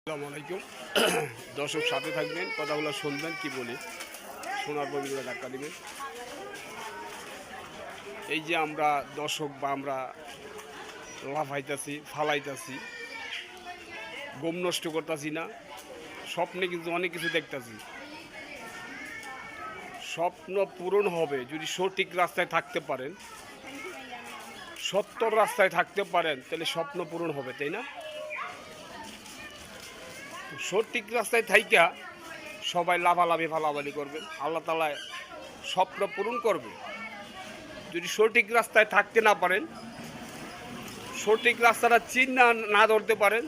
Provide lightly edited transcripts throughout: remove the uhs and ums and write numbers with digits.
আসসালামু আলাইকুম। দর্শক সাথে থাকবেন, কথাগুলো শুনবেন, কি বলি শোনার পর ভিডিওটা ধাক্কা দিবেন। এই যে আমরা দর্শক বা আমরা লাফাইতাছি, ফালাইতাছি, ঘুম নষ্ট করতেছি না, স্বপ্নে কিন্তু অনেক কিছু দেখতাছি। স্বপ্ন পূরণ হবে যদি সঠিক রাস্তায় থাকতে পারেন, সত্যর রাস্তায় থাকতে পারেন, তাহলে স্বপ্ন পূরণ হবে, তাই না? সঠিক রাস্তায় থাইকা সবাই লাফালাফি ফালাফালি করবেন, আল্লাহ তাআলা স্বপ্ন পূরণ করবে। যদি সঠিক রাস্তায় থাকতে না পারেন, সঠিক রাস্তাটা না ধরতে পারেন,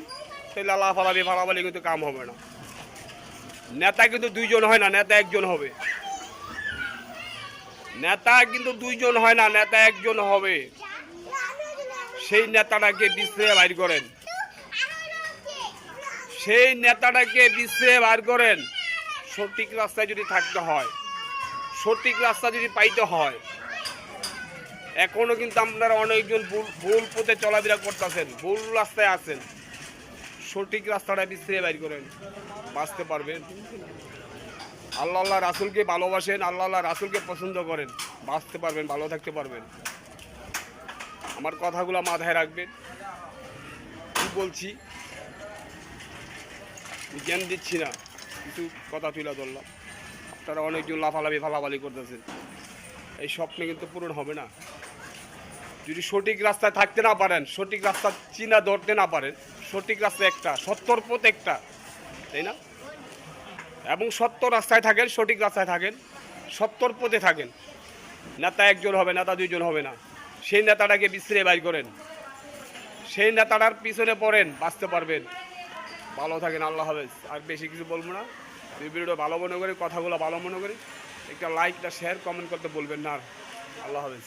তাহলে লাফালাফি ফালাফালি কিন্তু কাম হবে না। নেতা কিন্তু দুইজন হয় না, নেতা একজন হবে। নেতা কিন্তু দুইজন হয় না, নেতা একজন হবে। সেই নেতাটাকে বিশ্রে বাইর করেন, সেই নেতাটাকে বিশ্রে বাইর করেন। সঠিক রাস্তায় যদি থাকতে হয়, সঠিক রাস্তা যদি পাইতে হয়, এখনো কিন্তু আপনারা অনেকজন ভুল পথে চলাফেরা করতেছেন, ভুল রাস্তায় আছেন। সঠিক রাস্তাটা বিশ্রে বাইর করেন, বাঁচতে পারবেন। আল্লাহ রাসূলকে ভালোবাসেন, আল্লাহ রাসূলকে পছন্দ করেন, বাঁচতে পারবেন, ভালো থাকতে পারবেন। আমার কথাগুলো মাথায় রাখবেন। কি বলছি জ্ঞান দিচ্ছি না, কিছু কথা তুলে ধরলাম। আপনারা অনেকজন লাফালাফি ফালাফালি করতেছেন, এই স্বপ্নে কিন্তু পূরণ হবে না। যদি সঠিক রাস্তায় থাকতে না পারেন, সঠিক রাস্তা চিনা ধরতে না পারেন, সঠিক রাস্তা একটা, সত্যর পথ একটা, তাই না? এবং সত্য রাস্তায় থাকেন, সঠিক রাস্তায় থাকেন, সত্যর পথে থাকেন। নেতা একজন হবে, নেতা দুইজন হবে না। সেই নেতাটাকে বিশ্রে বাইর করেন, সেই নেতাটার পিছনে পড়েন, বাঁচতে পারবেন, ভালো থাকেন। আল্লাহ হাফেজ। আর বেশি কিছু বলবো না। ভিডিওটা ভালো মনে করি, কথাগুলো ভালো মনে করি, একটা লাইক, একটা শেয়ার, কমেন্ট করতে বলবেন না। আল্লাহ হাফেজ।